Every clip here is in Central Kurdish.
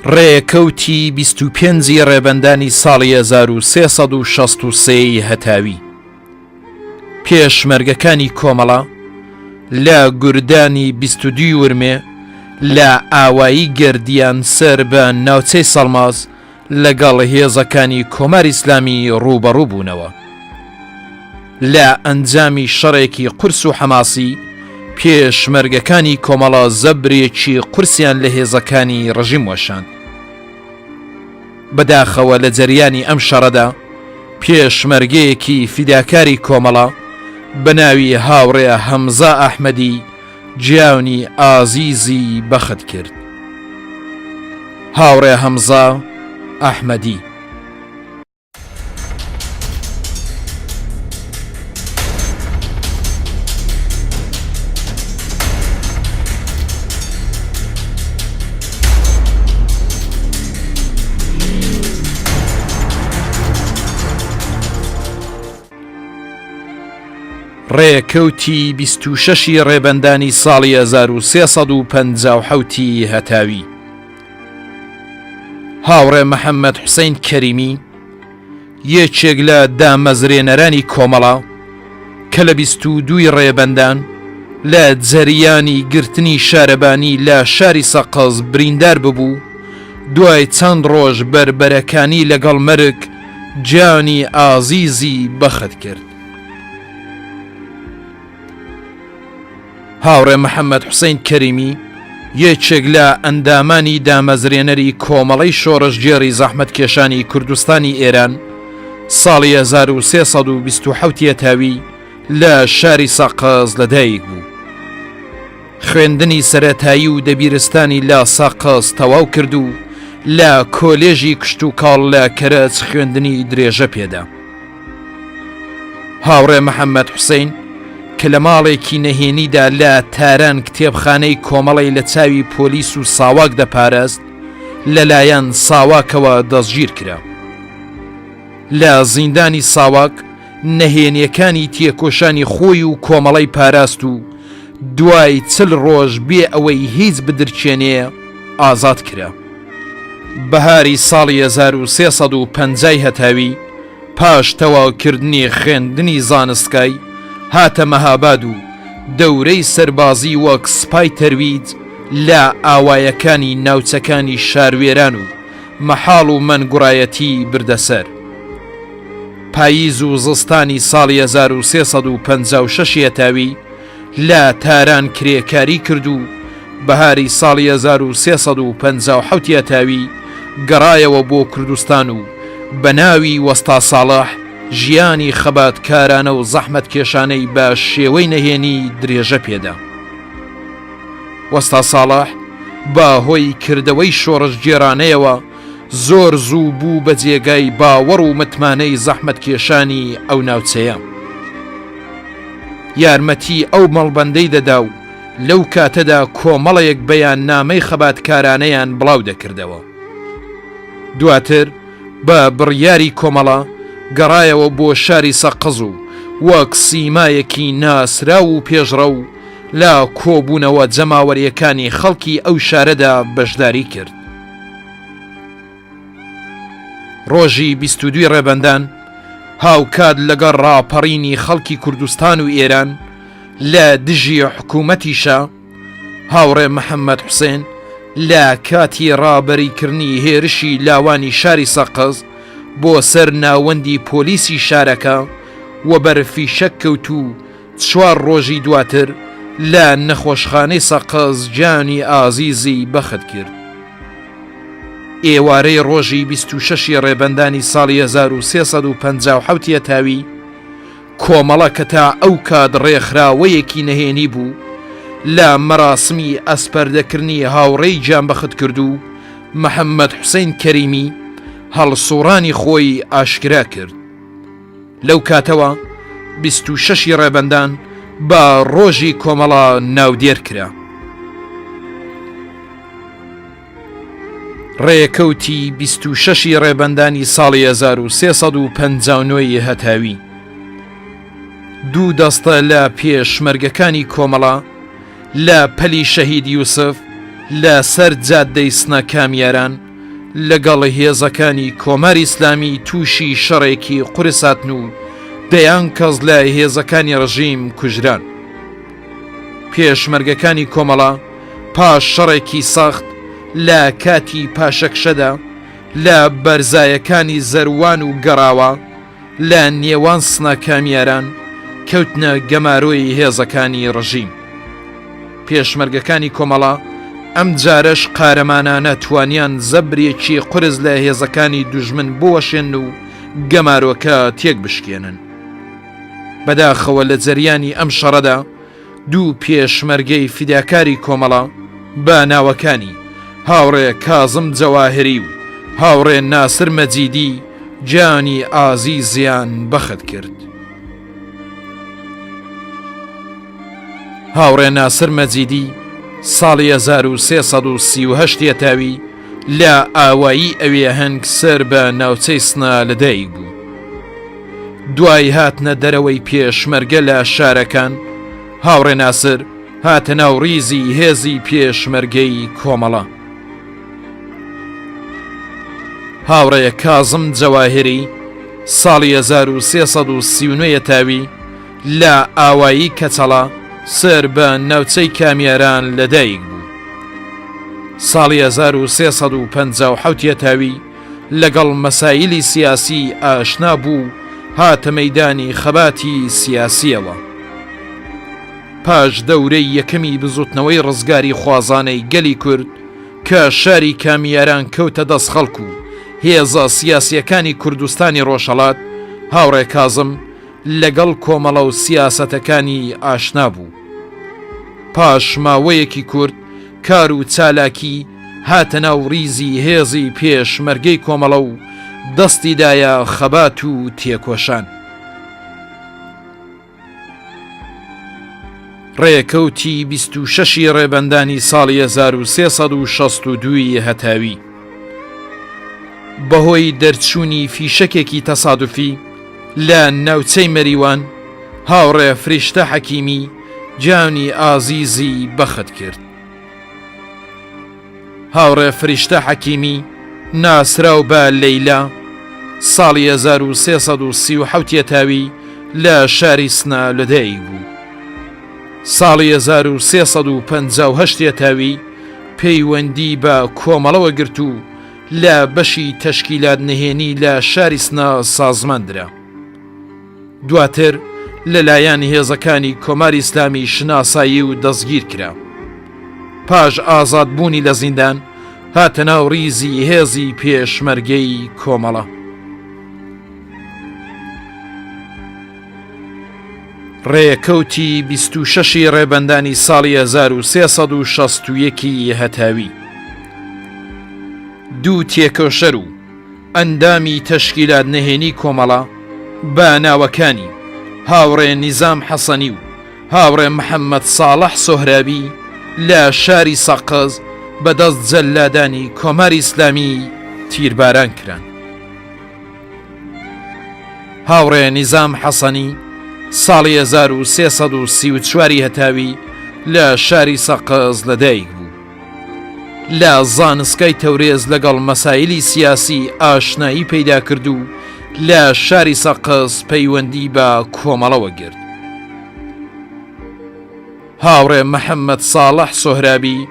ڕێکەوتی 25 ڕێبەندانی ساڵی 1363 هەتاوی پێشمەرگەکانی کۆمەڵە لە گوردانی 22 ورمێ لە ئاوایی گردیان سەر بە ناوچەی سەڵماز لەگەڵ هێزەکانی کۆماری ئیسلامی ڕوبەڕوو بوونەوە. لە ئەنجامی شەڕێکی قورس و حەماسی پێشمەرگەکانی کۆمەڵە زەبرێکی قورسیان لە هێزەکانی ڕژیم وەشاند. بەداخەوە لە جەریانی ئەم شەڕەدا پێشمەرگەیەکی فیداکاری کۆمەڵە بەناوی هاوڕێ هەمزە ئەحمەدی جیاونی ئازیزی بەخت کرد. هاوڕێ هەمزە ئەحمەدی ڕێکەوتی 26 ڕێبەندانی ساڵی 1357 هەتاوی هاوڕێ محەممەد حوسەین کەریمی یەکێک لە دامەزرێنەرانی کۆمەڵە کە لە 22 ڕێبەندان لە جەریانی گرتنی شارەبانی لە شاری سەقز بریندار ببوو، دوای چەند ڕۆژ بربەرەکانی لەگەڵ مەرگ جیانی ئازیزی بەخت کرد. هاوڕێ محەممەد حوسەین کەریمی یەکێک لە ئەندامانی دامەزرێنەری کۆمەڵەی شۆڕشجێڕی زەحمەتکێشانی کوردستانی ئێران ساڵی 1327 هەتاوی لە شاری سەقز لەدایک بوو. خوێندنی سەرەتایی و دەبیرستانی لە سەقز تەواو کرد و لە کۆلێژی کشت و کاڵ لە کەرەج خوێندنی درێژە پێدا. هاوڕێ محەممەد حوسەین کە لە ماڵێکی نەهێنیدا لە تاران کتێبخانەی کۆمەڵی لە چاوی پۆلیس و ساواک دەپاراست، لەلایەن ساواکەوە دەستگیر کرا. لە زیندانی ساواک نەهێنیەکانی تێکۆشانی خۆی و کۆمەڵی پاراست و دوای 40 ڕۆژ بێ ئەوەی هیچ بدرچێنێ ئازاد کرا. بەهاری ساڵی 1350 هەتاوی پاش تەواوکردنی خوێندنی زانستکای هاتە مەهاباد و دەورەی سەربازی وەک سپای تەرویج لە ئاوایەکانی ناوچەکانی شاروێران و مەحاڵ و مەنگوڕایەتی بردەسەر. پاییز و زستانی ساڵی 1356 هەتاوی لە تاران کرێکاری کرد و بەهاری ساڵی 1357 هەتاوی گەڕایەوە بۆ کوردستان و بە ناوی وەستا ساڵح ژیانی خەباتکارانە و زەحمەت کێشانەی بە شێوەی نەهێنی درێژە پێدا. وەستا ساڵح بە هۆی کردەوەی شۆڕش گێرانەیەوە زۆر زوو بوو بە جێگای باوەڕ و متمانەی زەحمەت کێشانی ئەو ناوچەیە. یارمەتی ئەو مەڵبەندەی دەدا و لەو کاتەدا کۆمەڵەیەک بەیان نامەی خەباتکارانەیان بڵاو دەکردەوە. دواتر بە بڕیاری کۆمەڵە گەڕایەوە بۆ شاری سەقز و وەک سیمایەکی ناسرا و پێشڕە و لە کۆبوونەوە جەماوەریەکانی خەڵکی ئەو شارەدا بەشداری کرد. ڕۆژی 22 ڕێبەندان هاوکات لەگەڵ ڕاپەڕینی خەڵکی کوردستان و ئێران لە دژی حکوومەتیشە، هاوڕێ محەممەد حوسێن لە کاتی ڕابەریکردنی هێرشی لاوانی شاری سەقز بۆ سەر ناوەندی پۆلیسی شارەکە و بەرفی شەک کەوت و 4 ڕۆژی دواتر لە نەخۆشخانەی سەقز جیانی ئازیزی بەخت کرد. ئێوارەی ڕۆژی 26 ڕێبەندانی ساڵی 1357 هەتاوی کۆمەڵە کە تا ئەو کات ڕێکخراوەیەکی نەهێنی بوو لە مەراسمی ئەسپەردەکردنی هاوڕێی گیانبەخت کرد و محەممەد حوسەین کەریمی هەڵسوڕانی خۆی ئاشکرا کرد. لەو کاتەوە 26 ڕێبەندان بە ڕۆژی کۆمەڵە ناودێر کرا. ڕێکەوتی 26 ڕێبەندانی ساڵی 1359 هەتاوی 2 دەستە لە پێشمەرگەکانی کۆمەڵە لە پەلی شەهید یوسف لە سەر جادەی سنە کامیاران لەگەڵ هێزەکانی کۆماری ئیسلامی تووشی شەڕێکی قورساتن و دەیان کەس لە هێزەکانی ڕژیم کوژران. پێشمەرگەکانی کۆمەڵە پاش شەڕێکی سەخت لە کاتی پاشەکشەدا لە بەرزایەکانی زەروان و گەڕاوە لە نێوان سنەکامیاران کەوتنە گەمارۆی هێزەکانی ڕژیم. پێشمەرگەکانی کۆمەڵە ئەم جارەش قارەمانانە توانیان زەبرێکی قرس لە هێزەکانی دوژمن بوەشێن و گەمارۆکە تێک بشکێنن. بەداخەوە لە جەریانی ئەم شەڕەدا دوو پێشمەرگەی فیداکاری کۆمەڵە بە ناوەکانی هاوڕێ کازم جەواهری و هاوڕێ ناسر مەجیدی جانی ئازیزیان بەخت کرد. هاوڕێ ناسر مەجیدی ساڵی 1338 تاوی لە ئاوایی ئەوێ هەنگ سەر بە ناوچەی سنا لەدایک بوو. دوای هاتنە دەرەوەی پێشمەرگە لە شارەکان هاوڕێ ناسر هاتە ناو ڕیزی هێزی پێشمەرگەی کۆمەڵە. هاوڕێ کازم جەواهری ساڵی 1339 تاوی لە ئاوایی کەچەڵە سەر بە ناوچەی کامیاران لەدایک بوو. ساڵی 1357 تاوی لەگەڵ مەسایلی سیاسی ئاشنا بوو هاتە مەیدانی خەباتی سیاسیەوە. پاش دەورەی یەکەمی بزوتنەوەی ڕزگاری خوازانەی گەلی کورد کە شاری کامیاران کەوتە دەست خەڵک و هێزە سیاسیەکانی کوردستانی ڕۆژهەڵات هاوڕێ کازم لەگەڵ کۆمەڵە و سیاسەتەکانی ئاشنا بوو. پاش ماوەیەکی کورد کار و چالاکی هاتە ناو ڕیزی هێزی پێشمەرگەی کۆمەڵە و دەستیدایە خەبات و تێکۆشان. ڕێکەوتی 26 ڕێبەندانی ساڵی 1362 هەتاوی بەهۆی دەرچوونی فیشەکێکی تەسادوفی لە ناوچەی مەریوان هاوڕێ فریشتە حەکیمی جانی ئازیزی بەخت کرد. هاوڕێ فریشتە حەکیمی ناسراو بە لەیلا ساڵی 1337 تاوی لە شاری سنا لەدایک بوو. ساڵی 1358 تاوی پەیوەندی بە کۆمەڵەوە گرت و لە بەشی تەشکیلات نهێنی لە شاری سنا سازماندرا. دواتر لەلایەن هێزەکانی کۆماری ئیسلامی شناسایی و دەستگیر کرا. پاش ئازادبوونی لە زیندان هاتە ناو ڕیزی هێزی پێشمەرگەی کۆمەڵە. ڕێکەوتی 26 ڕێبەندانی ساڵی 1361 هەتاوی دوو تێکۆشەر و ئەندامی تەشکیلات نهێنی کۆمەڵە بە ناوەکانی هاوڕێ نیزام حەسەنی و هاوڕێ محەممەد ساڵح سۆهرابی لە شاری سەقز بەدەست جەلادانی کۆماری ئیسلامی تیرباران کران. هاوڕێ نیزام حەسەنی ساڵی 1334 هەتاوی لە شاری سەقز لەدایک بوو. لە زانسکای تەورێز لەگەڵ مەسایلی سیاسی ئاشنایی پەیدا کرد و لە شاری سەقز پەیوەندی بە کۆمەڵەوە گرت. هاوڕێ محەممەد ساڵح سۆهرابی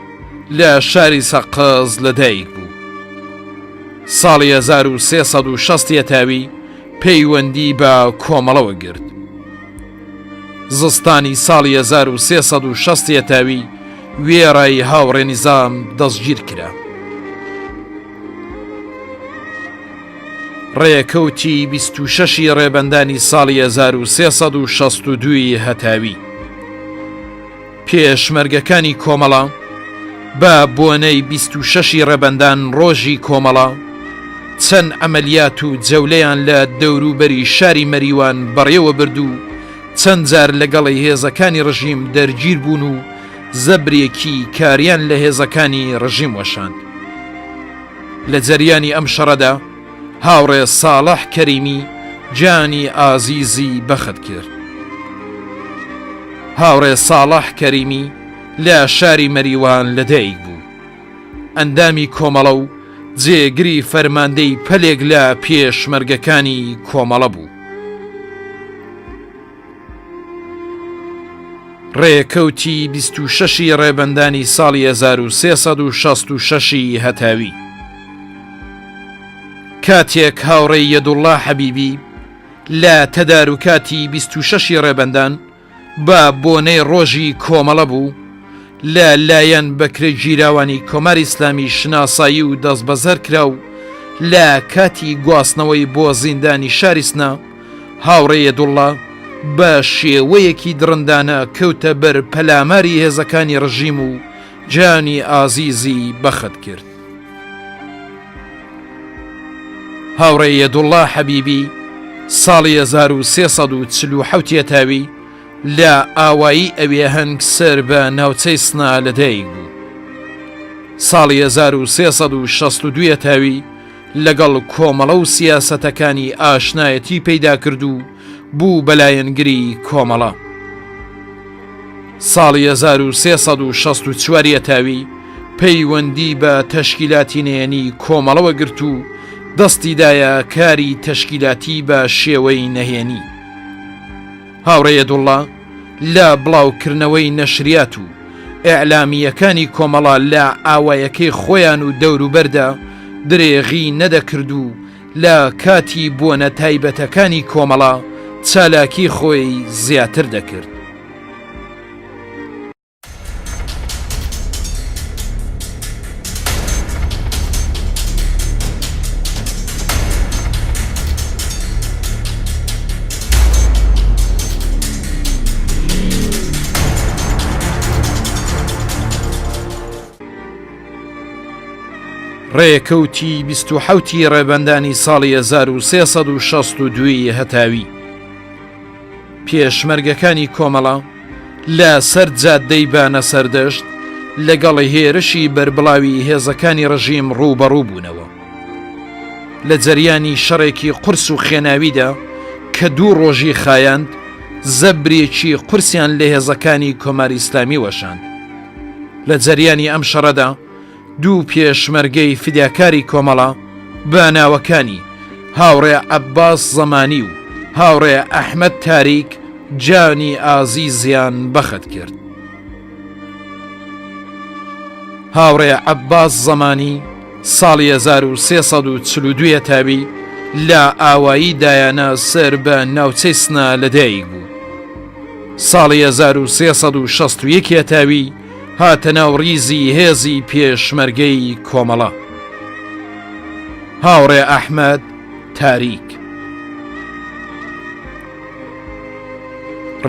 لە شاری سەقز لەدایک بوو. ساڵی 1360 تاوی پەیوەندی بە کۆمەڵەوە گرت. زستانی ساڵی 1360 تاوی وێڕای هاوڕێ نیزام دەستگیر کرا. ڕێکەوتی 26 ڕێبەندانی ساڵی 1362 هەتاوی پێشمەرگەکانی کۆمەڵە بە بۆنەی 26 ڕێبەندان ڕۆژی کۆمەڵە چەند ئەمەلیات و جەولەیان لە دەوروبەری شاری مەریوان بەڕێوە برد و چەند جار لەگەڵی هێزەکانی ڕژیم دەرگیر بوون و زەبرێکی کاریان لە هێزەکانی ڕژیم وەشاند. لە جەریانی ئەم شەڕەدا هاوڕێ ساڵح کەریمی جانی ئازیزی بەخت کرد. هاوڕێ ساڵح کەریمی لە شاری مەریوان لەدایک بوو. ئەندامی کۆمەڵە و جێگری فەرماندەی پەلێک لە پێشمەرگەکانی کۆمەڵە بوو. ڕێکەوتی 26 ڕێبەندانی ساڵی 1366 هەتاوی. کاتێک هاوڕێی یەدوڵڵا حەبیبی لە تەدارکاتی 26 ڕێبەندان بە بۆنەی ڕۆژی کۆمەڵە بوو، لە لایەن بەکرێ گیراوانی کۆماری ئیسلامی شناسایی و دەستبەزەر کرا و لە کاتی گواستنەوەی بۆ زیندانی شاریسنا، هاوڕێ یەدوڵڵا بە شێوەیەکی درندانە کەوتە بەر پەلاماری هێزەکانی ڕژیم و جانی ئازیزی بەخت کرد. هاوڕێ یەدوڵڵا حەبیبی ساڵی 1347 هەتاوی لە ئاوایی ئەوێ هەنگ سەر بە ناوچەی سنا لەدایک بوو. ساڵی 1362 هەتاوی لەگەڵ کۆمەڵە و سیاسەتەکانی ئاشنایەتی پەیدا کرد و بوو بەلایەنگری کۆمەڵە. ساڵی 1364 هەتاوی پەیوەندی بە تەشکیلاتی نێنی کۆمەڵەوە گرت و دەستی دایە کاری تەشکیلاتی بە شێوەی نەهێنی. هاوڕێ یەدوڵڵا لە بڵاوکردنەوەی نەشریات و ئێعلامیەکانی کۆمەڵە لە ئاوایەکەی خۆیان و دەوروبەردا درێغی نەدەکرد و لە کاتی بۆنە تایبەتەکانی کۆمەڵە چالاکی خۆی زیاتر دەکرد. ڕێکەوتی 27 ڕێبەندانی ساڵی 1362 هەتاوی. پێشمەرگەکانی کۆمەڵە لە سەر جادەی بانە سەردەشت لەگەڵی هێرشی بربڵاوی هێزەکانی ڕژیم ڕووبەڕوو بوونەوە. لە جەریانی شەڕێکی قورس و خێناویدا کە 2 ڕۆژی خایاند، زەبرێکی قورسیان لە هێزەکانی کۆماری ئیسلامی وەشاند. لە جەریانی ئەم شەڕەدا 2 پێشمەرگەی فیداکاری کۆمەڵە بە ناوەکانی هاوڕێ عەباس زەمانی و هاوڕێ ئەحمەد تاریک جانی ئازیزیان بەخت کرد. هاوڕێ عەباس زەمانی ساڵی 1342 هەتاوی لە ئاوایی دایانە سەر بە ناوچەی سنا لەدایک بوو. ساڵی 1361 هەتاوی هاتە ناو ڕیزی هێزی پێشمەرگەی کۆمەڵە. هاوڕێ ئەحمەد تاریک.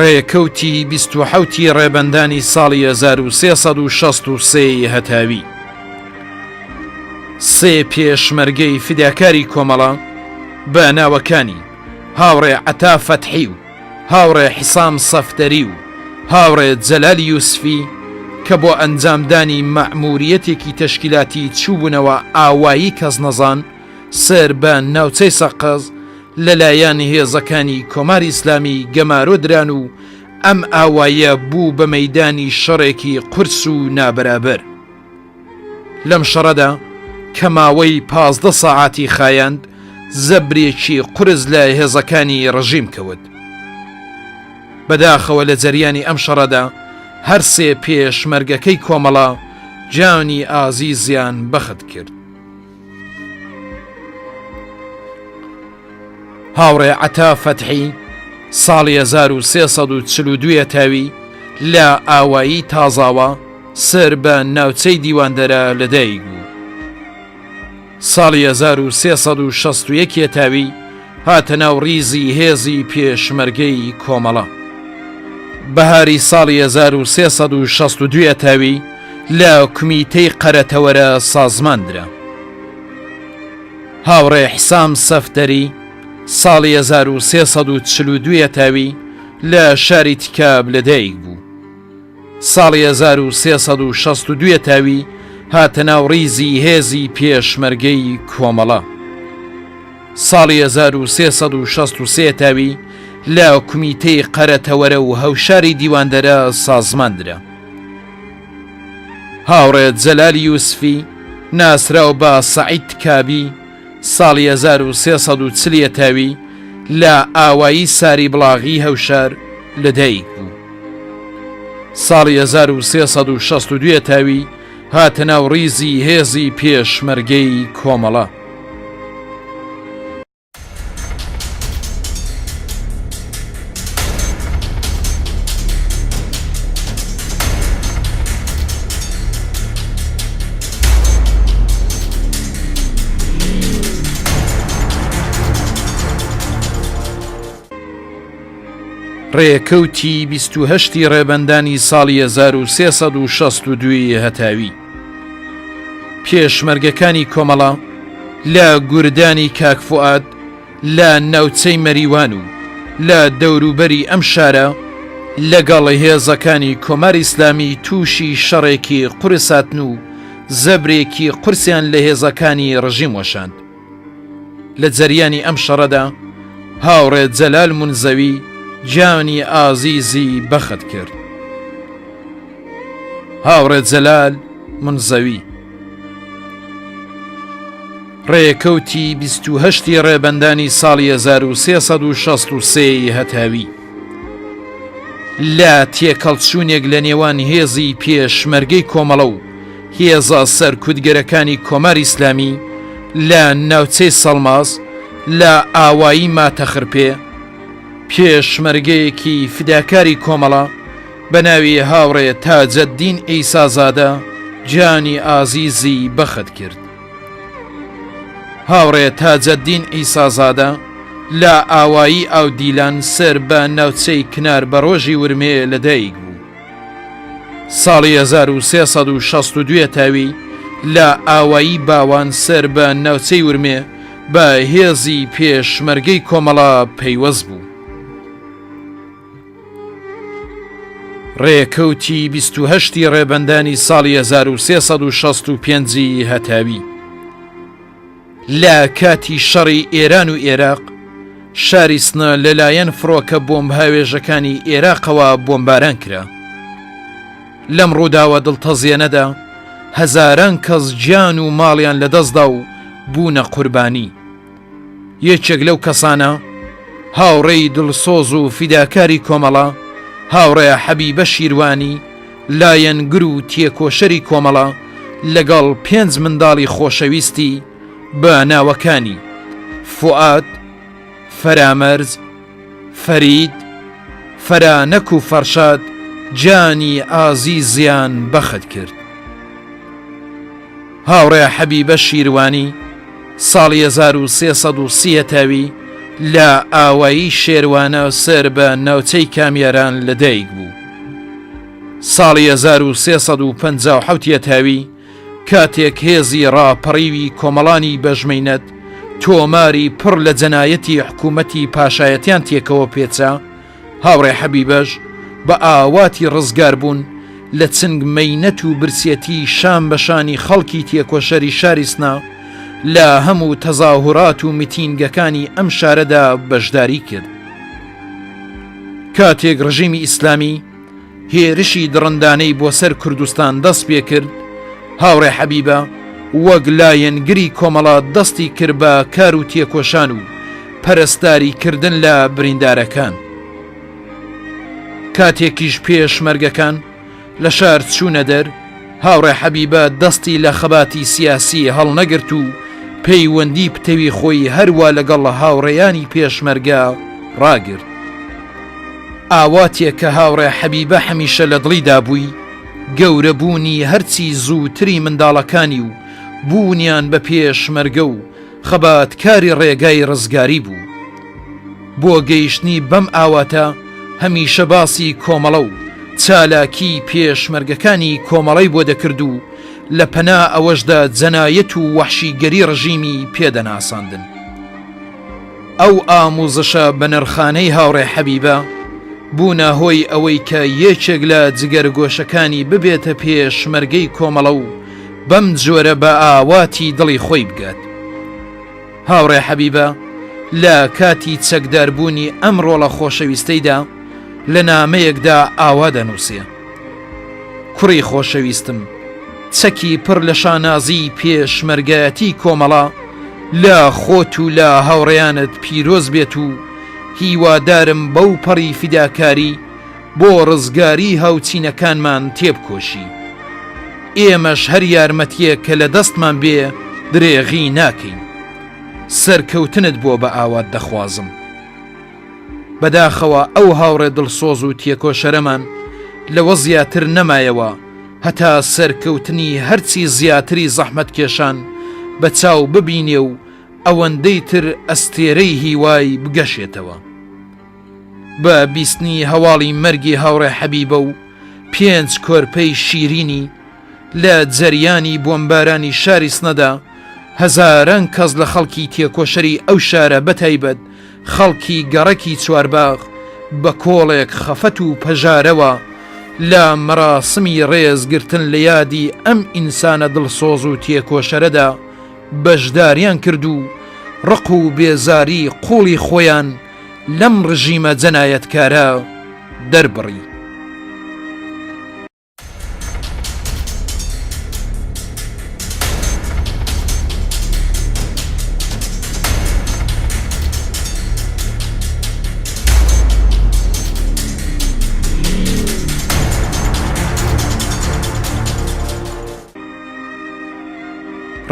ڕێکەوتی 27 ڕێبەندانی ساڵی 1363 هەتاوی. 3 پێشمەرگەی فیداکاری کۆمەڵە بە ناوەکانی هاوڕێ عەتا فەتحی و هاوڕێ حیسام سەفتەری و هاوڕێ جەلالی یوسفی کە بۆ ئەنجامدانی مەعموریەتێکی تەشکیلاتی چوبوونەوە ئاوایی کەس نەزان سەر بە ناوچەی سەقەز لەلایەن هێزەکانی کۆماری ئیسلامی گەمارۆدران و ئەم ئاوایە بوو بە مەیدانی شەڕێکی قورس و نابەرابەر. لەم شەڕەدا کە ماوەی 15 ساعاتی خایاند، زەبرێکی قورس لە هێزەکانی ڕژیم کەوت. بەداخەوە لە جەریانی ئەم شەڕەدا هەر 3 پێشمەرگەکەی کۆمەڵە جانی ئازیزیان بەخت کرد. هاوڕێ عەتا فەتحی ساڵی 1342 هەتاوی لە ئاوایی تازاوە سەر بە ناوچەی دیواندەرە لەدایک بوو. ساڵی 1361 هەتاوی هاتە ناو ڕیزی هێزی پێشمەرگەی کۆمەڵە. بەهاری ساڵی 1362 هەتاوی لە کومیتەی قەرەتەوەرە سازماندرا. هاوڕێ حیسام سەفتەری ساڵی 1342 هەتاوی لە شاری تیکاب لەدایک بوو. ساڵی 1362 هەتاوی هاتە ناو ڕیزی هێزی پێشمەرگەی کۆمەڵە. ساڵی 1363 هەتاوی لە کومیتەی قەرەتەوەرە و هەوشاری دیواندەرە سازماندرا. هاوڕێ جەلالی یوسفی ناسراو بە سەعید کابی ساڵی 1340 تاوی لە ئاوایی ساری بڵاغی هەوشار لەدایک بوو. ساڵی 1362 تاوی هاتە ناو ڕیزی هێزی پێشمەرگەی کۆمەڵە. ڕێکەوتی 28 ڕێبەندانی ساڵی 1362 هەتاوی پێشمەرگەکانی کۆمەڵە لە گوردانی کاکفوئاد لە ناوچەی مەریوان و لە دەوروبەری ئەم شارە لەگەڵ هێزەکانی کۆماری ئیسلامی تووشی شەڕێکی قورساتن و زەبرێکی قورسیان لە هێزەکانی ڕژیم وەشاند. لە جەریانی ئەم شەڕەدا هاوڕێ جەلال مونزەوی جانی ئازیزی بەخت کرد. هاوڕێ جەلال منزەوی ڕێکەوتی 28 ڕێبەندانی ساڵی 1363 هەتاوی لە تێکەڵچوونێک لە نێوان هێزی پێشمەرگەی کۆمەڵە و هێزە سەرکوتگەرەکانی کۆماری ئیسلامی لە ناوچەی سەڵماس لە ئاوایی ماتەخرپێ پێشمەرگەیەکی فداکاری کۆمەڵە بە ناوی هاوڕێ تاجەددین ئەیسازادە جانی ئازیزی بەخت کرد. هاوڕێ تاجەددین ئەیسازادە لە ئاوایی ئاودیلان سەر بە ناوچەی کنار بە ڕۆژی ورمێ لەدایک بوو. ساڵی 1362 تاوی لە ئاوایی باوان سەر بە ناوچەی ورمێ بە هێزی پێشمەرگەی کۆمەڵە پەیوەست بوو. ڕێکەوتی 28 ڕێبەندانی ساڵی 1365 هەتاوی لە کاتی شەڕی ئێران و عێراق شاری سنە لەلایەن فڕۆکە بۆمب هاوێژەکانی عێراقەوە بۆمباران کرا. لەم ڕووداوە دڵتەزیێنەدا هەزاران کەس گیان و ماڵیان لەدەستدا و بوونە قوربانی. یەکێک لەو کەسانە هاوڕێی دڵسۆز و فیداکاری کۆمەڵە هاوڕێ حەبیبە شیروانی لایەنگر و تێکۆشەری کۆمەڵە لەگەڵ 5 منداڵی خۆشەویستی بە ناوەکانی فوئاد، فەرامەرز، فەرید، فەرانەک و فەرشاد جانی ئازیزیان بەخت کرد. هاوڕێ حەبیبە شیروانی ساڵی 1330 تاوی لە ئاوایی شێروانە سەر بە ناوچەی کامیاران لەدایک بوو. ساڵی 1357 تاوی کاتێک هێزی ڕاپەڕیوی کۆمەڵانی بەژمەینەت تۆماری پڕ لە جەنایەتی حکوومەتی پاشایەتیان تێکەوە پێچە، هاوڕێ حەبیبەش بە ئاواتی ڕزگار بوون لە چنگ مەینەت و برسێتی شام بەشانی خەڵکی تێکۆشەری شاری سنا لە هەموو تەزاهورات و میتینگەکانی ئەم شارەدا بەشداری کرد. کاتێک ڕژیمی ئیسلامی هێرشی دڕندانەی بۆ سەر کوردستان دەست پێ کرد، هاوڕێ حەبیبە وەک لایەنگری کۆمەڵە دەستی کرد بە کار و تێکۆشان و پەرستاری کردن لە بریندارەکان. کاتێکیش پێشمەرگەکان لە شار چوونە دەر، هاوڕێ حەبیبە دەستی لە خەباتی سیاسی هەڵنەگرت و پەیوەندی پتەوی خۆی هەروە لەگەڵ هاوڕێیانی پێشمەرگە ڕاگرت. ئاواتێک کە هاوڕێ حەبیبە هەمیشە لە دڵیدا بووی گەورەبوونی هەرچی زووتری منداڵەکانی و بوونیان بە پێشمەرگە و خەباتکاری ڕێگای ڕزگاری بوو. بۆ گەیشتنی بەم ئاواتە هەمیشە باسی کۆمەڵە و چالاکی پێشمەرگەکانی کۆمەڵەی بۆ دەکرد و لە پەنا ئەوەشدا جەنایەت و وەحشیگەری ڕژیمی پێدەناساندن. ئەو ئاموزشە بە نرخانەی هاوڕێ حەبیبە بوونە هۆی ئەوەی کە یەکێک لە جگەرگۆشەکانی ببێتە پێشمەرگەی کۆمەڵە و بەم جۆرە بە ئاواتی دڵی خۆی بگات. هاوڕێ حەبیبە لە کاتی چەکداربوونی ئەم ڕۆڵە خۆشەویستەیدا لە نامەیەکدا ئاوا دەنووسێ: کوڕی خۆشەویستم، چەکی پڕ لە شانازی پێشمەرگایەتی کۆمەڵە لە خۆت و لە هاوڕێیانت پیرۆز بێت و هیوادارم بەو پەڕی فیداکاری بۆ ڕزگاری هاوچینەکانمان تێبکۆشی. ئێمەش هەر یارمەتیە کە لە دەستمان بێ درێغی ناکەین. سەرکەوتنت بۆ بە ئاوات دەخوازم. بەداخەوە ئەو هاوڕێ دڵسۆز و تێکۆشەرەمان لەوە زیاتر نەمایەوە هەتا سەرکەوتنی هەرچی زیاتری زەحمەت کێشان بە چاو ببینێ و ئەوەندەی تر ئەستێرەی هیوای بگەشێتەوە. بە بیستنی هەواڵی مەرگی هاوڕێ حەبیبە و 5 کۆرپەی شیرینی لە جەریانی بۆمبارانی شاری سنەدا هەزاران کەس لە خەڵکی تێکۆشەری ئەو شارە بەتایبەت خەڵکی گەڕەکی چوارباغ بە کۆڵێک خەفەت و پەژارەوە لە مەراسمی ڕێزگرتن لە یادی ئەم ئینسانە دڵسۆز و تێکۆشەرەدا بەشداریان کرد و ڕق و بێزاری قوڵی خۆیان لەم ڕژیمە جەنایەتکارە دەربڕی.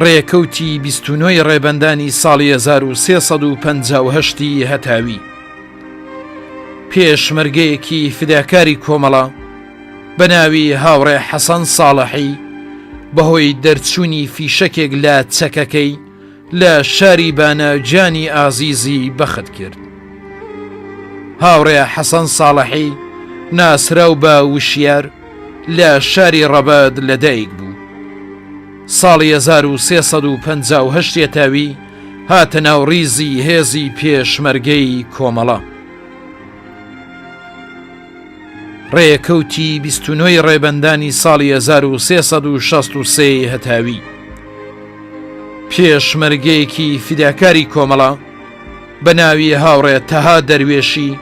ڕێکەوتی 29 ڕێبەندانی ساڵی 1350 هەتاوی پێشمەرگەیەکی فداکاری کۆمەڵە بە ناوی هاوڕێ حەسەن ساڵحی بەهۆی دەرچوونی فیشەکێک لە چەکەکەی لە شاری بانە جانی ئازیزی بەخت کرد. هاوڕێ حەسەن ساڵحی ناسراو بە وشیار لە شاری ڕەبەد لەدایک بوو. ساڵی 1350 تاوی هاتە ناو ڕیزی هێزی پێشمەرگەی کۆمەڵە. ڕێکەوتی 29 ڕێبەندانی ساڵی 1363 هەتاوی پێشمەرگەیەکی فیداکاری کۆمەڵە بە ناوی هاوڕێ تەها دەروێشی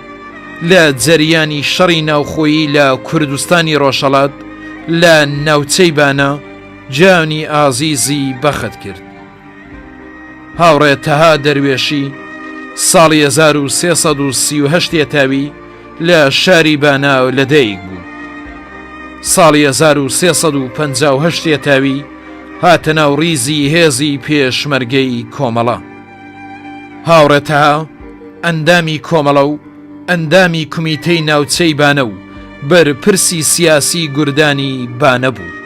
لە جەریانی شەڕی ناوخۆیی لە کوردستانی ڕۆژهەڵات لە ناوچەی بانە جانی ئازیزی بەخت کرد. هاوڕێ تەها دەروێشی ساڵی 1338 تاوی لە شاری بانا لەدایک بوو. ساڵی 1358 تاوی هاتە ناو ڕیزی هێزی پێشمەرگەی کۆمەڵە. هاوڕێ تەها ئەندامی کۆمەڵە و ئەندامی کومیتەی ناوچەی بانە و بەرپرسی سیاسی گوردانی بانە بوو.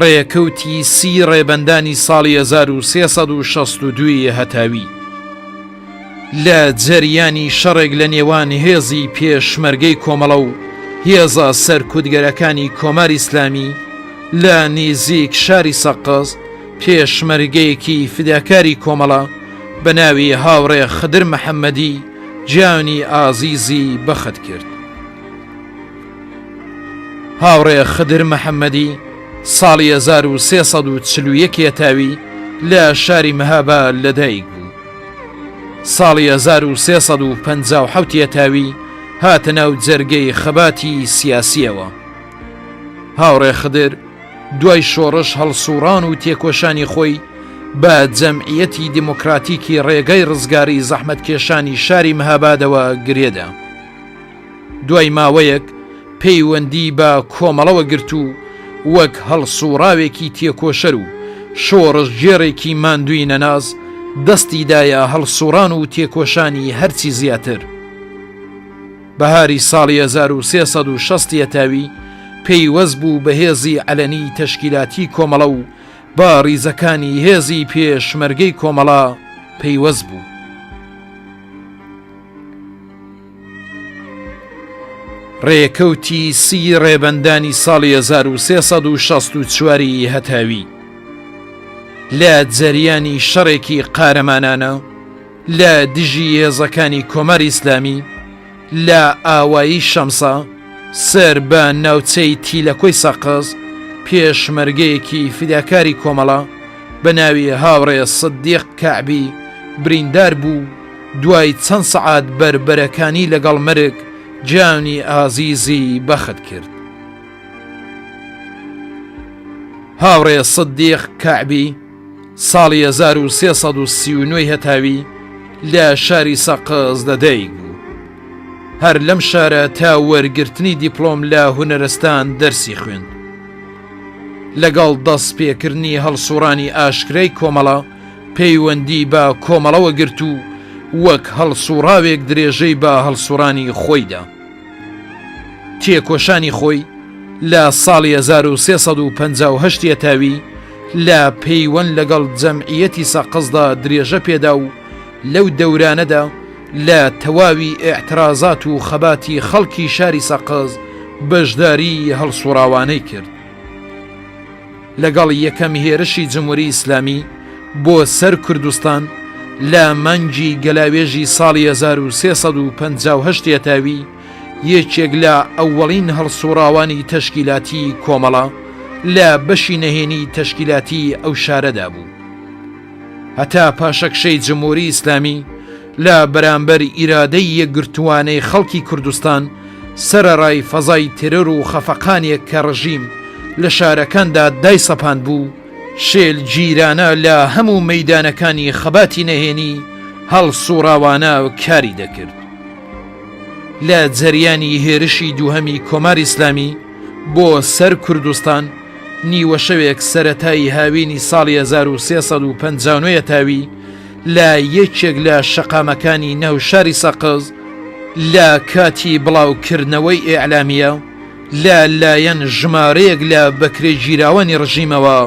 ڕێکەوتی 30 ڕێبەندانی ساڵی 1362 هەتاوی لە جەریانی شەڕێک لە نێوان هێزی پێشمەرگەی کۆمەڵە و هێزە سەرکوتگەرەکانی کۆماری ئیسلامی لە نێزیک شاری سەقز پێشمەرگەیەکی فداکاری کۆمەڵە بە ناوی هاوڕێ خدر محەممەدی جیانی ئازیزی بەخت کرد. هاوڕێ خدر محەممەدی ساڵی 1341 تاوی لە شاری مەهابە لەدایک بوو. ساڵی 1357 تاوی هاتە ناو جەرگەی خەباتی سیاسیەوە. هاوڕێ خدر دوای شۆڕش هەڵسوڕان و تێکۆشانی خۆی بە جەمعیەتی دیموکراتیکی ڕێگەی ڕزگاری زەحمەتکێشانی شاری مەهابادەوە گرێدا. دوای ماوەیەک پەیوەندی بە کۆمەڵەوە گرت و وەک هەڵسوڕاوێکی تێکۆشەر و شۆڕش جێڕێکی ماندووی نەناز دەستی دایە هەڵسوڕان و تێکۆشانی هەرچی زیاتر. بەهاری ساڵی 1360 تاوی پەیوەست بوو بە هێزی عەلەنی تەشکیلاتی کۆمەڵە و با ڕیزەکانی هێزی پێشمەرگەی کۆمەڵە پەیوەست بوو. ڕێکەوتی 30 ڕێبەندانی ساڵی 1364 هەتاوی لە جەریانی شەڕێکی قارەمانانە لە دژی هێزەکانی کۆماری ئیسلامی لە ئاوایی شەمسە سەر بە ناوچەی تیلەکۆی سەقز پێشمەرگەیەکی فیداکاری کۆمەڵە بە ناوی هاوڕێ سدیق کەعبی بریندار بوو. دوای چەند سەعات بربەرەکانی لەگەڵ مرگ جیانی ئازیزی بەخت کرد. هاوڕێ سدیق کەعبی ساڵی 1339 هەتاوی لە شاری سەقز لەدایک بوو. هەر لەم شارە تا وەرگرتنی دیپلۆم لە هونەرستان دەرسی خوێند. لەگەڵ دەست پێکردنی هەڵسوڕانی ئاشکرای کۆمەڵە پەیوەندی بە کۆمەڵەوە گرت و وەک هەڵسوڕاوێک درێژەی بە هەڵسوڕانی خۆیدا. تێکۆشانی خۆی لە ساڵی 1358 هەتاوی لە پەیوەند لەگەڵ جەمعیەتی سەقزدا درێژە پێدا و لەو دەورانەدا لە تەواوی ئێعترازات و خەباتی خەڵکی شاری سەقز بەشداری هەڵسوڕاوانەی کرد. لەگەڵ یەکەم هێرشی جمهوری ئیسلامی بۆ سەر کوردستان لە مانگی گەلاوێژی ساڵی 1358 هەتاوی یەکێک لە ئەوەڵین هەڵسوڕاوانی تەشکیلاتی کۆمەڵە لە بەشی نەهێنی تەشکیلاتی ئەو شارەدا بوو. هەتا پاشەکشەی جمهوری ئیسلامی لە بەرامبەر ئیرادەی یەکگرتوانەی خەڵکی کوردستان سەرەڕای فەزای تێرۆر و خەفەقانێک کە ڕژیم لە شارەکاندا دایسەپاند بوو، شێل جیرانە لە هەموو مەیدانەکانی خەباتی نەهێنی هەڵسوڕاوانە کاری دەکرد. لە جەریانی هێرشی دووهەمی کۆماری ئیسلامی بۆ سەر کوردستان نیوە شەوێک سەرەتایی هاوینی ساڵی 1359 هەتاوی لە یەکێک لە شەقامەکانی نەو شاری سەقز لە کاتی بڵاوکردنەوەی ئێعلامیە لە لایەن ژمارەیەک لە بەکرێ گیراوانی ڕژیمەوە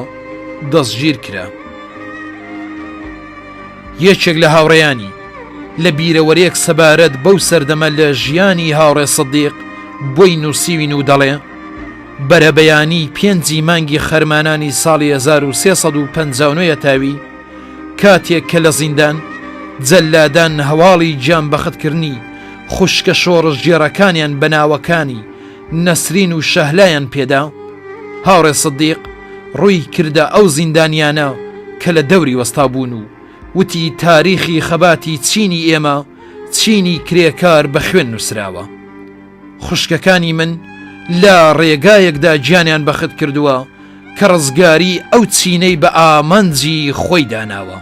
دەستگیر کرا. یەکێک لە هاوڕێیانی لە بیرەوەرێک سەبارەت بەو سەردەمە لە ژیانی هاوڕێ سدیق بۆی نووسیوین و دەڵێ بەرەبەیانی 5 مانگی خەرمانانی ساڵی 1359 هەتاوی کاتێک کە لە زیندان جەلادان هەواڵی گیان بەختکردنی خوشکە شۆڕش گێڕەکانیان بەناوەکانی نەسرین و شەهلایان پێدا، هاوڕێ سدیق ڕووی کردە ئەو زیندانیانە کە لە دەوری وەستا بوون و وتی تاریخی خەباتی چینی ئێمە چینی کرێکار بە خوێن نووسراوە. خوشکەکانی من لە ڕێگایەکدا گیانیان بەخت کردووە کە ڕزگاری ئەو چینەی بە ئامانجی خۆی داناوە.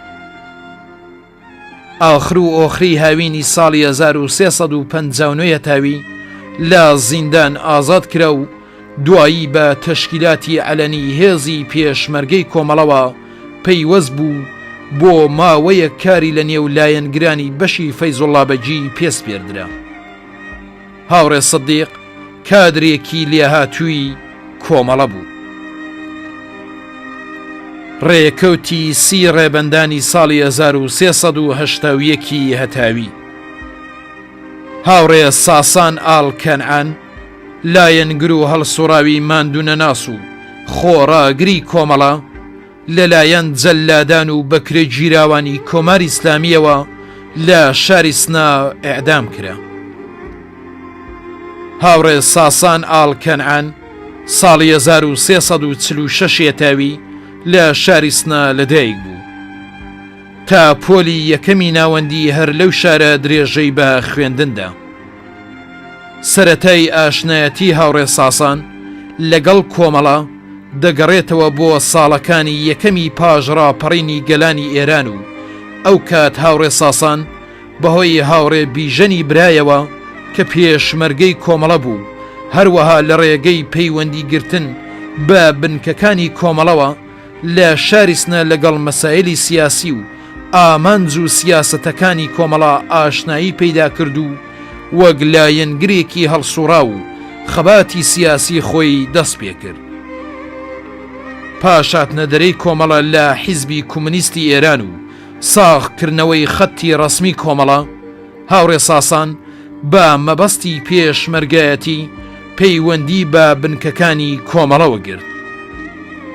ئاخر و ئۆخری هاوینی ساڵی 1359 هەتاوی لە زیندان ئازاد کرا و دوایی بە تەشکیلاتی عەلەنی هێزی پێشمەرگەی کۆمەڵەوە پەیوەست بوو بۆ ماوەیە کاری لە نێو لایەنگرانی بەشی فەیزوڵڵا بەجی پێس پێردرا. هاوڕێ سدیق کادرێکی لێهاتووی کۆمەڵە بوو. ڕێکەوتی سی ڕێبەندانی ساڵی 1380 هەتاوی هاوڕێ ساسان ئاڵ کەنعان لایەنگر و هەڵسوڕاوی ماندوونە ناس و خۆڕاگری کۆمەڵە لەلایەن جەلادان و بەکرێ گیراوانی کۆماری ئیسلامیەوە لە شاری سنا ئێعدام کرا. هاوڕێ ساسان ئاڵ کەنعان ساڵی 1346 هەتاوی لە شاری سنا لەدایک بوو تا پۆلی یەکەمی ناوەندی هەر لەو شارە درێژەی بە خوێندندا. سەرەتای ئاشنایەتی هاوڕێ ساسان لەگەڵ کۆمەڵە دەگەڕێتەوە بۆ ساڵەکانی یەکەمی پاژڕاپەڕینی گەلانی ئێران و ئەو کات هاوڕێ ساسان بەهۆی هاوڕێ بیژەنی برایەوە کە پێشمەرگەی کۆمەڵە بوو، هەروەها لە ڕێگەی پەیوەندی گرتن بە بنکەکانی کۆمەڵەوە لە شاری سنە لەگەڵ مەسائلی سیاسی و ئامانج و سیاسەتەکانی کۆمەڵە ئاشنایی پەیدا کرد و وەک لایەنگرێکی هەڵسوڕا و خەباتی سیاسی خۆی دەست پێ کرد. پاشاتنەدەرەی کۆمەڵە لە حیزبی کومونیستی ئێران و ساغکردنەوەی خەتی ڕەسمی کۆمەڵە، هاوڕێ ساسان بە مەبەستی پێشمەرگایەتی پەیوەندی بە بنکەکانی کۆمەڵەوە گرت،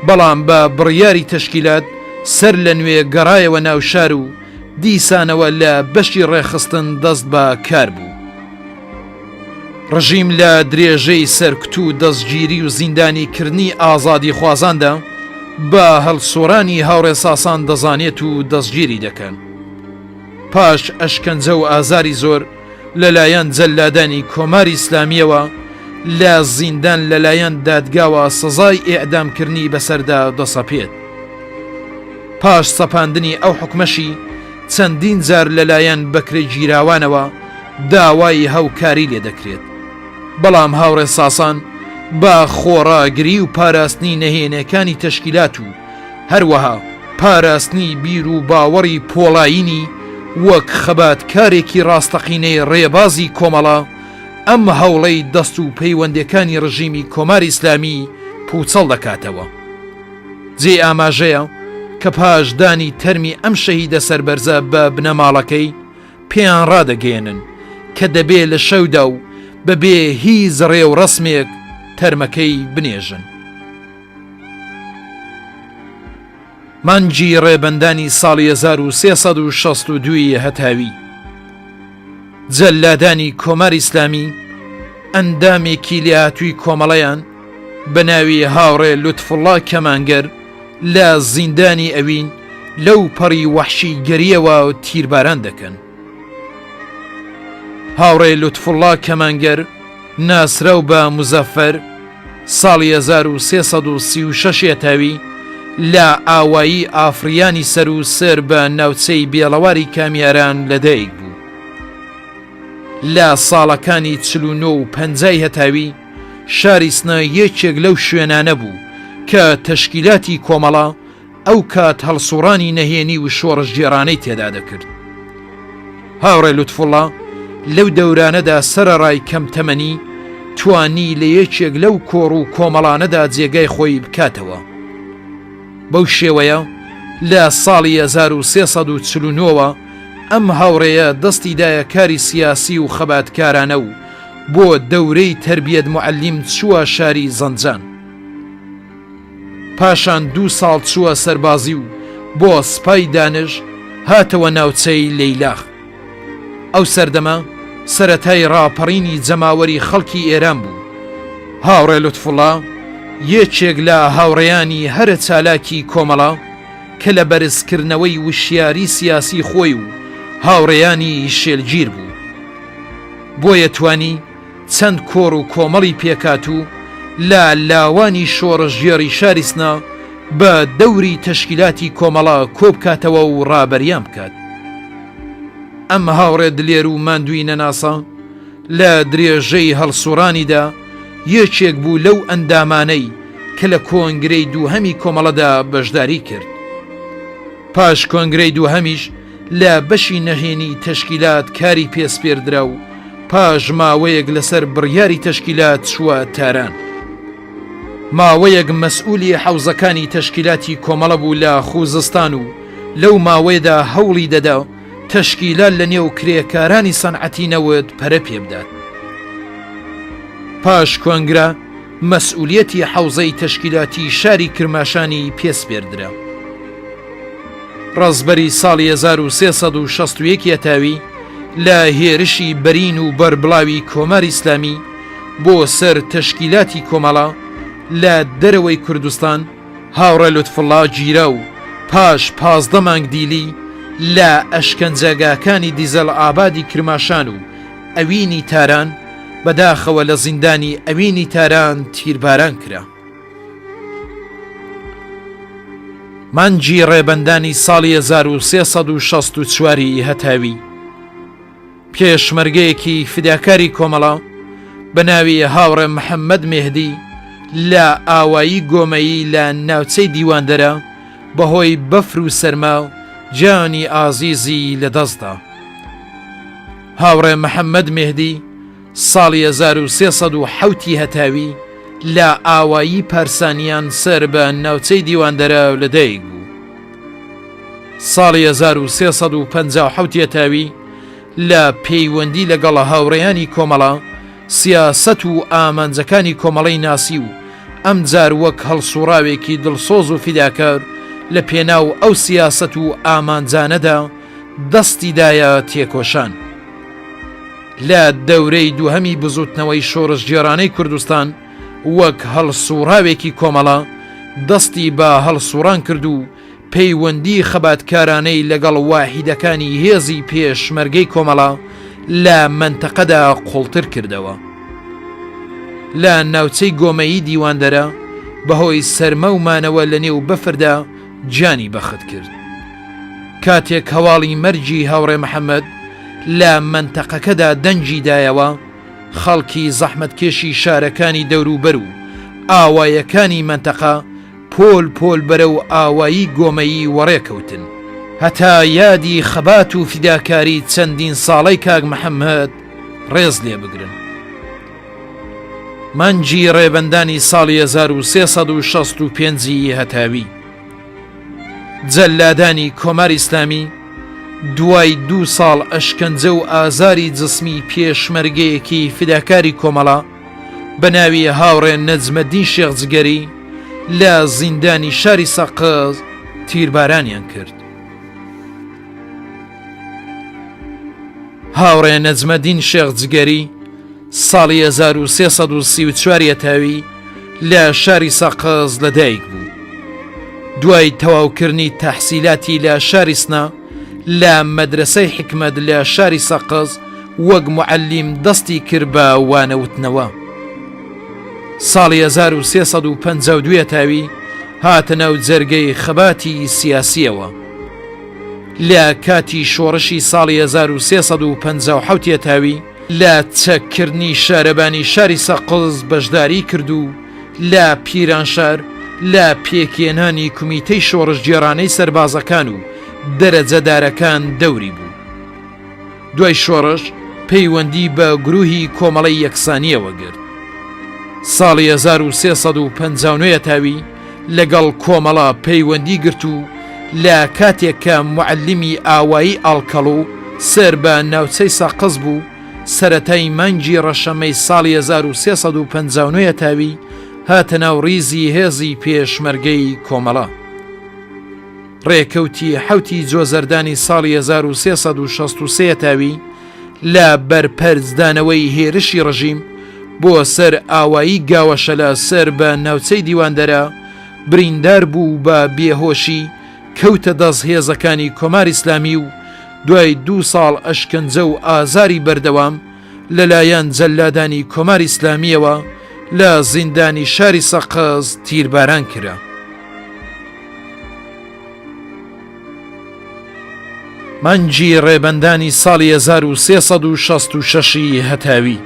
بەڵام بە بڕیاری تەشکیلات سەر لە نوێ گەڕایەوە ناوشار و دیسانەوە لە بەشی ڕێخستن دەست بە کار بوو. ڕژیم لە درێژەی سەرکوت و دەستگیری و زیندانیکردنی ئازادی خوازاندا بە هەڵسۆرانی هاوڕێ ساسان دەزانێت و دەستگیری دەکەن. پاش ئەشکەنجە و ئازاری زۆر لەلایەن جەلادانی کۆماری ئیسلامیەوە لە زیندان لەلایەن دادگاوە سزای ئێعدامکردنی بەسەردا دەسەپێت. پاش سەپاندنی ئەو حکومەشی چەندین جار لەلایەن بەکرێ گیراوانەوە داوای هەوکاری لێ دەکرێت. بەڵام هاوڕێ ساسان بە خۆڕاگری و پاراستنی نەهێنەکانی تەشکیلات و هەروەها پاراستنی بیر و باوەڕی پۆڵایینی وەک خەباتکارێکی ڕاستەقینەی ڕێبازی کۆمەڵە ئەم هەوڵەی دەست و پەیوەندەکانی ڕژیمی کۆماری ئیسلامی پوچەڵ دەکاتەوە. جێ ئاماژەیە کە پاشدانی تەرمی ئەم شەهیدە سەربەرزە بە بنەماڵەکەی پێیان ڕادەگەێنن کە دەبێ لە شەودا و بەبێ هیچ ڕێ و ڕسمێک تەرمەکەی بنێژن. مانگی ڕێبەندانی ساڵی 1362 هەتاوی جەلادانی کۆماری ئیسلامی ئەندامێکی لێهاتووی کۆمەڵەیان بە ناوی هاوڕێ لوتفوڵڵا کەمانگەر لە زیندانی ئەوین لەو پەڕی وەحشی گەریەوە و تیرباران دەکەن. هاوڕێ لوتفوڵڵا کەمانگەر ناسرا و بە مزەفەر ساڵی 1336 هەتاوی لە ئاوایی ئافریانی سەر و سەر بە ناوچەی بێڵەواری کامیاران لەدایک بوو. لە ساڵەکانی 49 و 50 هەتاوی شاری سنە یەکێک لەو شوێنانە بوو کە تەشکیلاتی کۆمەڵە ئەو کات هەڵسوڕانی نەهێنی و شۆڕش جێرانەی تێدا دەکرد. هاوڕێ لوتفوڵڵا لەو دەورانەدا سەرەڕای کەمتەمەنی توانی لە یەکێک لەو کۆڕ و کۆمەڵانەدا جێگای خۆی بکاتەوە. بەو شێوەیە لە ساڵی 1349ەوە ئەم هاوڕێیە دەستیدایە کاری سیاسی و خەباتکارانە و بۆ دەورەی تەربیەت موعەلیم چووە شاری زەنجان. پاشان 2 ساڵ چووە سەربازی و بۆ سپای دانش هاتەوە ناوچەی لەیلاخ. ئەو سەردەمە سەرەتای ڕاپەڕینی جەماوەری خەڵکی ئێران بوو. هاوڕێ لوتفوڵڵا یەکێک لە هاوڕێیانی هەرە چالاکی کۆمەڵە کە لە بەرزکردنەوەی وشیاری سیاسی خۆی و هاوڕێیانی شێلگیر بوو. بۆیە توانی چەند کۆڕ و کۆمەڵی پێکات و لە لاوانی شۆڕژێری شاری سنە بە دەوری تەشکیلاتی کۆمەڵە کۆبکاتەوە و ڕابەریان بکات. ئەم هاوڕێ دلێر و ماندووی نەناسا لە درێژەی هەڵسوڕانیدا یەکێک بوو لەو ئەندامانەی کە لە کۆنگرەی دووهەمی کۆمەڵەدا بەشداری کرد. پاش کۆنگرەی دووهەمیش لە بەشی نەهێنی تەشکیلات کاری پێسپێردرا و پاش ماوەیەک لەسەر بڕیاری تەشکیلات چووە تاران. ماوەیەک مەسئولی حەوزەکانی تەشکیلاتی کۆمەڵە بوو لە خوزستان و لەو ماوەیەدا هەوڵی دەدا تەشکیلات لە نێو کرێکارانی سەنعەتی نەوت پەرە پێبدات. پاش کۆنگرە مەسئولیەتی حەوزەی تەشکیلاتی شاری کرماشانی پێسپێردرا. ڕازبەری ساڵی 1361 هەتاوی لە هێرشی بەرین و بەربڵاوی کۆماری ئیسلامی بۆ سەر تەشکیلاتی کۆمەڵە لە دەرەوەی کوردستان هاوڕێ لوتفوڵڵا گیرا و پاش 15 مانگ دیلی لە ئەشکەنجەگاکانی دیزەل ئابادی کرماشان و ئەوینی تاران بەداخەوە لە زیندانی ئەوینی تاران تیرباران کرا. مانگی ڕێبەندانی ساڵی 1364 هەتاوی پێشمەرگەیەکی فیداکاری کۆمەڵە بە ناوی هاوڕێ محەممەد مێهدی لە ئاوایی گۆمەیی لە ناوچەی دیواندەرە بەهۆی بەفر و سەرما و جانی ئازیزی لەدەستدا. هاوڕێ محەممەد مێهدی ساڵی 1370 هەتاوی لە ئاوایی پارسانیان سەر بە ناوچەی دیواندەرە لەدایک بوو. ساڵی 1357 هەتاوی لە پەیوەندی لەگەڵ هاوڕێیانی کۆمەڵە سیاست و ئامانجەکانی کۆمەڵەی ناسی و ئەم جار وەک هەڵسوڕاوێکی دڵسۆز و فیداکار لە پێناو ئەو سیاست و ئامانجانەدا دەستی دایە تێکۆشان. لە دەورەی دووهەمی بزوتنەوەی شۆڕشجێرانەی کوردستان وەک هەڵسوڕاوێکی کۆمەڵە دەستی بە هەڵسوڕان کرد و پەیوەندی خەباتکارانەی لەگەڵ واحیدەکانی هێزی پێشمەرگەی کۆمەڵە لە منتەقەدا قوڵتر کردەوە. لە ناوچەی گۆمەیی دیواندەرە بەهۆی سەرمە و مانەوە لە نێو بەفردا جانی بەخت کرد. کاتێک هەواڵی مەرجی هاوڕێ محەممەد لە منتەقەکەدا دەنجی دایەوە، خەڵکی زەحمەتکێشی شارەکانی دەوروبەر و ئاوایەکانی منتەقە پۆل پۆل بەرە و ئاوایی گۆمەیی وەڕێکەوتن، هەتا یادی خەبات و فیداکاری چەندین ساڵەی کاک محەممەد ڕێز لێ بگرن. مانجی ڕێبەندانی ساڵی 1365 هەتاوی جەلادانی کۆماری ئیسلامی دوای 2 ساڵ ئەشکەنجە و ئازاری جسمی پێشمەرگەیەکی فیداکاری کۆمەڵە بە ناوی هاوڕێ نەجمەدین شێخجگەری لە زیندانی شاری سەقز تیربارانیان کرد. هاوڕێ نەجمەدین شێخجگەری ساڵی 1334 تاوی لە شاری سەقز لەدایک بوو. دوای تەواوکردنی تەحسیلاتی لە شاری سنا لە مەدرسەی حکمت لە شاری سەقز وەک معەلیم دەستی کرد بە وانەوتنەوە. ساڵی 1352 تاوی هاتە ناو جەرگەی خەباتی سیاسیەوە. لە کاتی شۆڕشی ساڵی 1357 تاوی لە چەککردنی شارەبانی شاری سەقز بەشداری کرد و لە پیرانشار لە پێکێنانی کومیتەی شۆڕشجێرانەی سەربازەکان و دەرەجەدارەکان دەوری بوو. دوای شۆڕش پەیوەندی بە گروهی کۆمەڵی یەکسانیەوە گرت. ساڵی 1359 تاوی لەگەڵ کۆمەڵە پەیوەندی گرت و لە کاتێک کە معەلیمی ئاوایی ئاڵکەڵ و سەر بە ناوچەی سەقز بوو، سەرەتای مانجی ڕەشەمەی ساڵی 1359 تاوی هاتە ناو ڕیزی هێزی پێشمەرگەی کۆمەڵە. ڕێکەوتی حوتی جۆزەردانی ساڵی 1363 تاوی لە بەرپەرزدانەوەی هێرشی ڕژیم بۆ سەر ئاوایی گاوەشە لە سەر بە ناوچەی دیواندەرە بریندار بوو بە بێهۆشی کەوتە دەست هێزەکانی کۆماری ئیسلامی و دوای 2 ساڵ ئەشکەنجە و ئازاری بەردەوام لەلایەن جەلادانی کۆماری ئیسلامیەوە لە زیندانی شاری سەقز تیرباران کرا. مانجی ڕێبەندانی ساڵی 1366 هەتاوی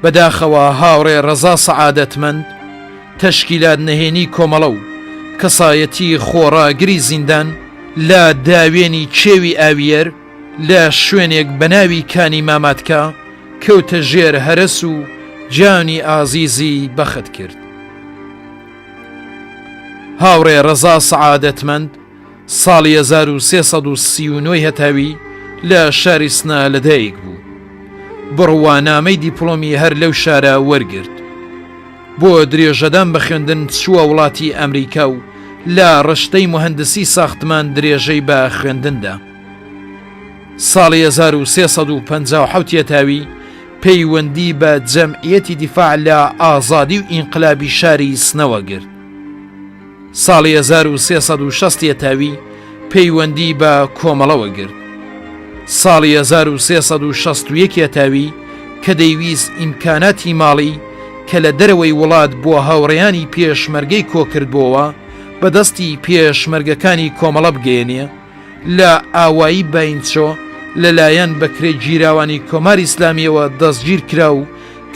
بەداخەوە هاوڕێ ڕەزا سەعادەتمەند تەشکیلات نەهێنی کۆمەڵە و کەسایەتی خۆڕاگری زیندان لە داوێنی چێوی ئاویەر لە شوێنێک بەناوی کانی ماماتکە کەوتە ژێر هەرس و جانی ئازیزی بەخت کرد. هاوڕێ ڕەزا سەعادەتمەند ساڵی 1339 هەتاوی لە شاری سنا لەدایک بوو. بڕوانامەی دیپلۆمی هەر لەو شارە وەرگرت. بۆ درێژەدان بە خوێندن چووە وڵاتی ئەمریکا و لە ڕشتەی مهندسی ساختمان درێژەی بە خوێندندا. ساڵی 1357 تاوی پەیوەندی بە جەمعیەتی دیفاع لە ئازادی و ئینقلابی شاری سنەوە گرت. ساڵی 1360 تاوی پەیوەندی بە کۆمەڵەوە گرت. ساڵی 1361 تاوی کە دەیویست ئیمکاناتی ماڵی کە لە دەرەوەی وڵات بۆ هاوڕێیانی پێشمەرگەی کۆکردبووەوە بەدەستی پێشمەرگەکانی کۆمەڵە بگەێنێ، لە ئاوایی باینچۆ لەلایەن بەکرێ گیراوانی کۆماری ئیسلامیەوە دەستگیر کرا و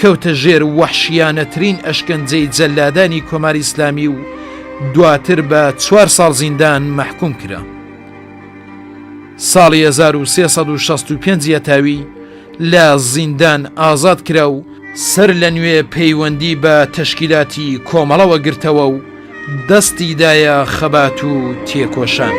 کەوتە ژێر وەحشیانەترین ئەشکەنجەی جەلادانی کۆماری ئیسلامی و دواتر بە 4 ساڵ زیندان مەحکوم کرا. ساڵی 1365 تاوی لە زیندان ئازاد کرا و سەر لە نوێ پەیوەندی بە تەشکیلاتی کۆمەڵەوە گرتەوە و دەستی دایە خەبات و تێکۆشان.